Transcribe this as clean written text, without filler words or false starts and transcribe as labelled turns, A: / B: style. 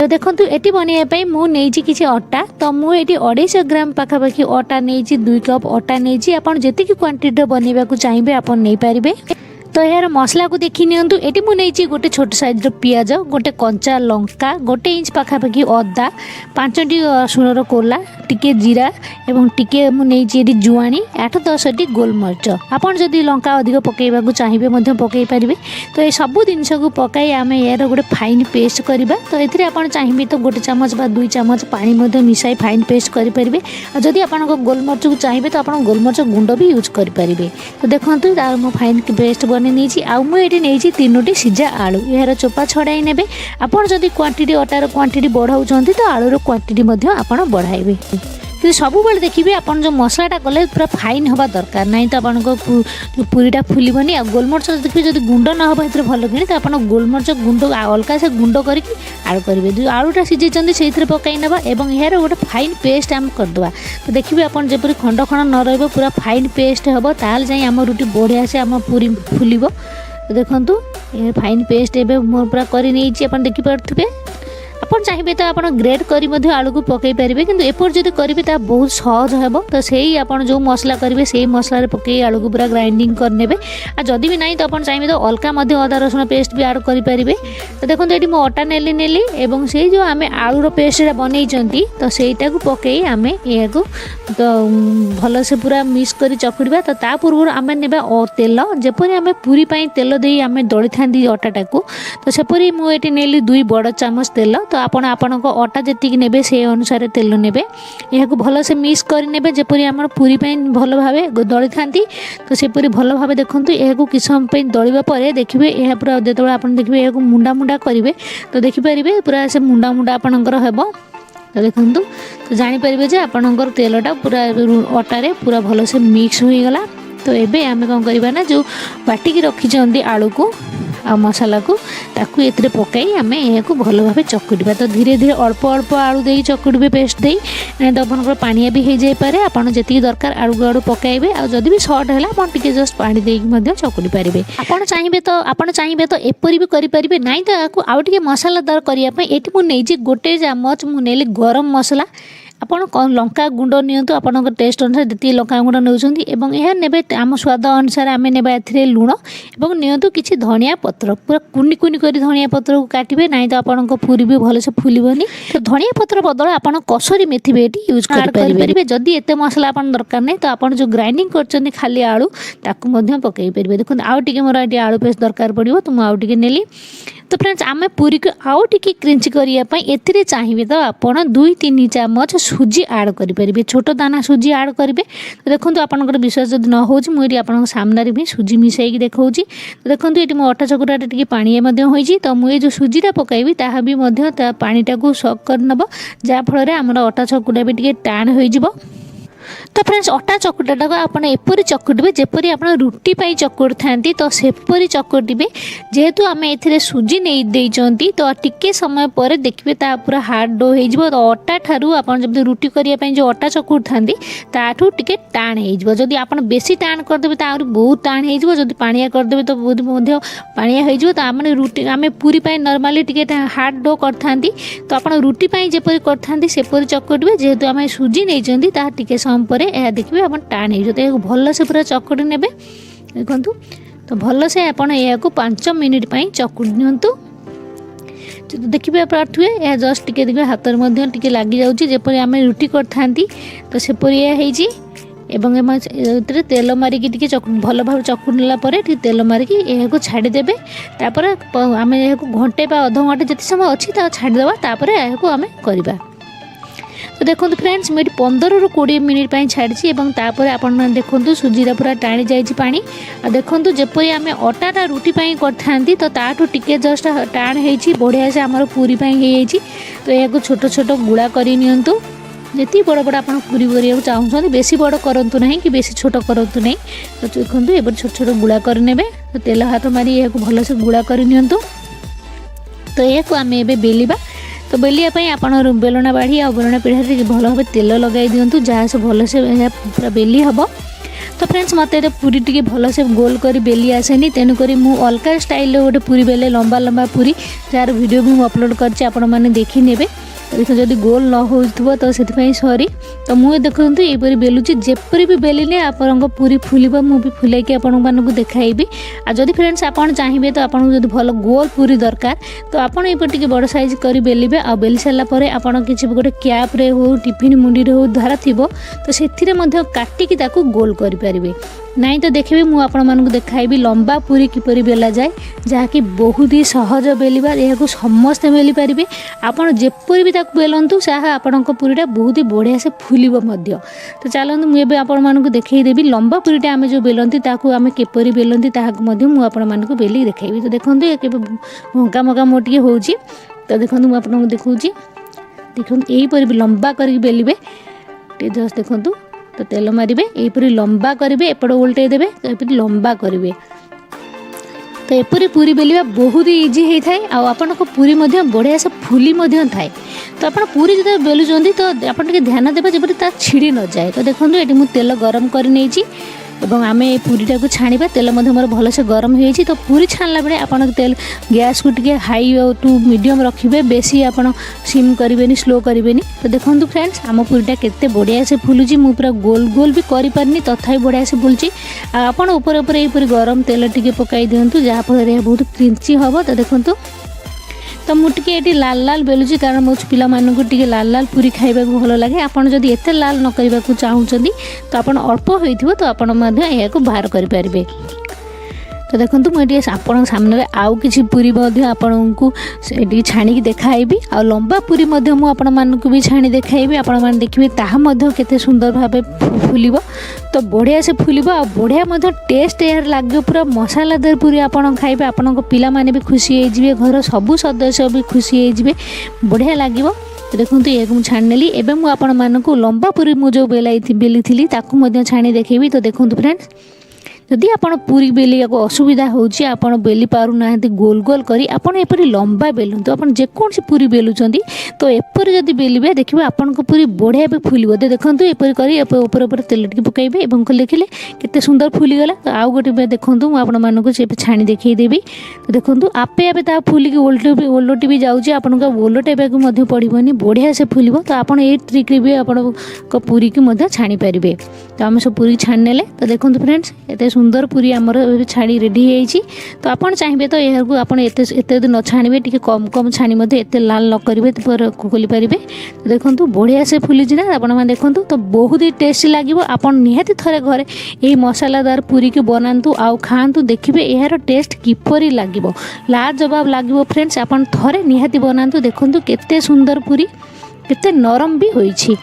A: तो देखो ये बनवाई मुझे किसी अटा तो मुझे 250 ग्राम पाखापाखि अटा नहीं 2 कप अटा नहीं आप जी क्वांटिटी बनवा चाहिए आप नहीं पारे। तो यार मसला को देखी नियंतु एटी मु नहीं गोटे छोट साइज पियाज गोटे कंचा लंका गोटे इंच पाखापाखि अदा 5टी रसुणर कोला टिके जीरा एवं टिके मु नहीं जुआणी 8-10टी गोलमरीच आपन जदि लंका अधिक पकेवा चाहिए पकई पारे। तो ये सब जिनस को पकाई आम यार गोटे फाइन पेस्ट करवा। तो ये आप चाहिए तो गोटे चामच बा 2 चामच पानी मिसाई फाइन पेस्ट करेंगे। जदि आप गोलमरीच को चाहिए तो आप गोलमरीच गुंड भी यूज करेंगे। तो देखो मु फाइन पेस्ट नहीं आउ मुझे नहीं 3टी सिझा आलू यार चोपा छड़ाई ने आपड़ जदि क्वांटिटी अटार क्वांटिटी बढ़ाऊँ तो आलूर क्वांटिटी आप बढ़ाइबे। कि सब बेले देखिए आप जो मसलाटा कले पूरा फाइन हवा दरकार नहीं तो आपको पूरीटा फुलबनी आ गोलमरीच देखिए जब गुंड ना हम ये भल कि तो आप गोलमरीच गुंड अलग से गुंड करके आड़ करेंगे। जो आलूटा सीझे से पकई ना और यार गोटे फाइन पेस्ट आम करदे। तो देखिए आप जपरी खंड खंड न रहा पूरा फाइन पेस्ट हम ताल जाए आम रुटी बढ़िया से आम पूरी फुल। तो देखो ये फाइन पेस्ट एवं मोर पूरा कर देखिपे आपन चाहिए तो आप ग्रेड कर आलू को पकई पारे। कि एपर जब करेंगे तो बहुत सहज हे। तो सही आप जो मसला करेंगे से मसला पकई आलू को पूरा ग्राइंडिंग करने आ जदि भी नहीं तो आप चाहिए तो अलग अदा रसुण पेस्ट भी आड करेंगे। तो देखो ये मुझे अटा नेली एवं से जो आम आलूर पेस्टा बनई तो सहीटा को पकई आम या तो भल से पूरा मिक्स कर चकुड़ा। तो ता पूर्व आम ने तेल जपरी आम पूरी तेल दे आम दली था अटाटा को। तो सेपरी मुझे नेली 2 बड़ चामच तेल। तो आपण अटा जी ने से अनुसार तेल ने यह भल से मिक्स कर जपरी आम पूरी भल भाव दली था। तो सेपरी भल भाव देखूँ यह किस समय दलिया पर देखिए यह पूरा जो आप देखिए यह मुंडा मुंडा करेंगे। तो देखिपारे पूरा से मुंडा मुंडा आपणकर हम। तो देखूँ तो जापर आपणकर तेलटा पूरा अटारे पूरा भल से मिक्स हो गला। तो ये आम कौन करवा ना जो बाटिकी रखी आलू को आ मसाला को ताकू ये पकई आम यह भल भाव चकुड़ा। तो धीरे धीरे अल्प अल्प आलू दे चकुड़े पेस्ट दे नहीं तो आपंकर पानिया भी हो जाए आप जी दरकार आलू आड़ू पकाइबे। आ जदि भी सर्ट है आप जस्ट पानी देकी चकुड़ी पारे। आप चाहिए तो एपरी भी करेंगे नहीं तो आउ टे मसालादार करने ये मुझे गोटे चामच मुझे गरम मसला आपन लंका गुंड नियंतु आपन टेस्ट अनुसार जी लंका गुंड नौकरी और यह ने आम स्वाद अनुसार आम ने लुण और नियंतु किसी धनिया पत्र पूरा कुनी कुनी कर धनिया पत्र को काटिबे नहीं तो आपन पूरी भी भल से फुलबनी। तो धनिया पत्र बदल आपन कसरी मेथी भी यूज करेंगे। जदि एत मसला आपन दरकार नहीं तो आपन जो ग्राइंडिंग कर खाली आलू ताकू पकई पारे। देखो आउ टे मोर ये आलू पेस्ट दरकार पड़ो तो मुझे आउ टे नेली। तो फ्रेंड्स आम पूरी को आउ टे क्रिंची करने चाहिए तो आप 2-3 चामच सुजी आड करेंगे छोट दाना सुजी आड करेंगे। तो देखो आपंकर विश्वास जब न हो मुझे आप सामने भी सुजी मिसाई देखा। तो देखो ये मो अटा चकुटाटा टी पानिया तो मुझे जो सुजीटा पकईबी ता भी पानीटा को सक कर नब जहाँफल आम अटा चकुटा भी टी टाण हो। तो फ्रेंड्स अटा चकुटाटा को आप एपरी चकुटे जपरी आप रुटी पाई चकुड़ था। तो सेपरी चकुटे जेहेतु आम ए सुजी नहीं देती तो टिके समय पर देखिए पूरा हार्ड डो हो। तो अटा ठारू आप जब रुटी करने जो अटा चकुड़ था ताठू टिके टाण हो। जदि आप बेसी टाण करदे तो आहरी बहुत टाण हो। जदि पानिया करदे तो बहुत पानिया हो। तो आम रुटी आम पूरी नॉर्मली टिके हार्ड डो करता। तो आप रुटी जपरी करते सेपरी चकुटे जेहेतु आम सुजी नहीं टिके समय पर यह देखिए आप टाण हो। भल से पूरा चकुड़ी ने देखु। तो भल से आपड़ यह 5 मिनिट चकुड़ नियंतु। देखिए पार्थ्वे यह जस्ट टिके देखिए हाथ में टिके लग जापरी आम रुटी करता। तो सेपरी यह एवं तेल मारिकी भल भाव चकुड़ला तेल मारिकी यह छाड़देवे। आम यह घंटे अध घंटे जिते समय अच्छी छाड़देवा तापर यह आम करवा। तो देखो फ्रेंड्स मुझे 15-20 मिनिट छाड़ी तापर आप देखो सुजीरा पूरा टाणी जाइए पानी। देखो जपरी आम अटाटा रुटी करता तो ताठू टिके जस्ट टाण हो बढ़िया से आमर पूरी हो। तो यह छोट छोट गुड़ा करनी जी बड़ बड़ आप पूरी करा चाहते बेसी बड़ करूँ ना कि बेसी छोट करूँ ना। तो देखो ये छोट छोट गुड़ा करने तो तेल हाथ मारी यह भल से गुड़ा करनी। तो यह आम ए बेलिबा। तो बेलियापाई आप बेलना बाढ़ी आ बेलना पीढ़ा भल भाव तेल लगे दिंतु जहाँ से भल से पूरा बेली हम। तो फ्रेंड्स मत ये पूरी टी भल से गोल कर बेली आसेनी तेणुक मुझे अलग स्टाइल गोटे पूरी बेले लंबा लंबा पूरी जार वीडियो भी मुझे अपलोड करछि आपण मैंने देखी नेबे। देख जदि गोल न हो तो से सॉरी। तो मुझे देखो यहपरी बेलुची जेपरी भी बेलिने आपन पूरी फुलब मुझे फुलैकी आपण देखाइबी। आ जदि फ्रेंड्स आपन चाहिए तो आपन जदि भल गोल पूरी दरकार तो आपन ये बड़ साइज कर बेलिबे। आ बेली सारा पर आपन किसी गोटे क्याप्रे हो टिफिन मुंडी हो धारा थी तो से काटिकी ताकू गोल करें नाई। तो देखिए मुझे आपण देखाइबी लंबा पूरी किपरि बेला जाए जहाँकि बहुत ही सहज बेलिबा यह समस्ते बेली पारे। आपड़ जेपरी भी बेलतु साहा आपण पूरीटा बहुत ही बढ़िया से फुलिब मध्य। तो चलते मुझे आपण देखईदेवी लंबा पूरीटा आम जो बेलती आम किपरि बेलती मुझे आपण बेली देखी। तो देखो भंका मका मोर टे हो तो देखो मुझे आपको देखा देखो यहीपरि लंबा कर बेलिबे जस्ट देखूँ। तो तेल मारे यहीपरि लंबा करेंगे एपट उल्टे देवे तो यहीपरि लंबा करेंगे। तो एपरी पूरी बेलिया बहुत ही इजी होता है। आपण पूरी बढ़िया से फुली थाए। तो आप पूरी जो बेलुंट तो आप ध्यान देवे जब छिड़ी न जाए। तो देखो ये मुझे तेल गरम कर आम पूरीटा को छाणा तेल मोर भल से गरम हो। तो पूरी छाणला बेले आप तेल गैस को टे हाई टू मीडियम रखिए बेसी आप सिम करेंगे स्लो करेंगे। तो देखो फ्रेंड्स आम पूरीटा केते बढ़िया से फुलुची मु पूरा गोल गोल भी करि पारनी तथापि बढ़िया से फुलुची। आपन ऊपर ऊपर यहीपरि गरम तेल टे पकाई दिंतु जहाँफल यह बहुत क्रिंची हम। तो देखो तो मुझे ये लाल लाल बेलुची कारण मो पिला टे लाल लाल पूरी खाइबा भल लगे। आपड़ जदि एते लाल न करने को चाहूँगी तो आप अल्प हो तो आप बाहर करें। तो देखो मुझे आपण सामने आउ कि पूरी आपण को छाणी देखाइबी। आ लंबा पूरी मुझे भी छाणी देखाइबी आपण देखिए ताहा केते सुंदर भाव फुलिब। तो बढ़िया से फुलिब आ बढ़िया टेस्ट यार लगे पूरा मसालादार पूरी आपण खाइबे। आपण पिला माने भी खुशी होइजिबे घर सबु सदस्य भी खुशी होइजिबे बढ़िया लगे। तो देखो ये मुझे छाणी नेली एबे मु आपण मानकु लंबा पूरी मु जो बेली थी ताकू छाणी देखेबी। तो देखो फ्रेंड्स जदि आप पूरी बेलिया को असुविधा होची आपण बेली पारु ना गोल गोल करी आपण एपरि लंबा बेलुंतु आपण जेकोसी पूरी बेलुचंदी तो एपरि जदि बेलिबे देखिबे आपण को पूरी बढ़िया भी फुलिबो। तो देखंतु एपरि करी ऊपर ऊपर तेल टिके पकाइबे एवं देखिले केते सुंदर फुली गला। तो आउ गोटे देखंतु मु आपण मानको से छाणी देखै देबी। तो देखंतु आपे आपे ता फुली के ओलटी भी जाउची आपण को ओलटेबे को मध्य पड़िबोनी बढ़िया से फुलिबो। तो आपण ए ट्रिक रे भी आपण को पूरी की मध्य छाणी पारिबे। तो हम सब पूरी छाणी नेले। तो देखंतु फ्रेंड्स एते सुंदर पूरी आमर छाणी रेडी होइछि। तो आपन चाहिए तो यह को आपन एते न छाणिबे टिके कम कम छाणी मध्य एते लाल न करिवे तो खोली पारिबे। तो देखंतु बढ़िया से फुलिछि ना आपन माने देखंतु। तो बहुत ही टेस्टी लागिवो। आपन निहाती थरे घरे एही मसालादार पूरी के बनांतु आउ खांतु देखिबे एहार टेस्ट किपरि लागिवो लाजवाब लागिवो। फ्रेंड्स आपन थरे निहाती बनांतु देखंतु केते सुंदर पूरी केते नरम भी होइछि।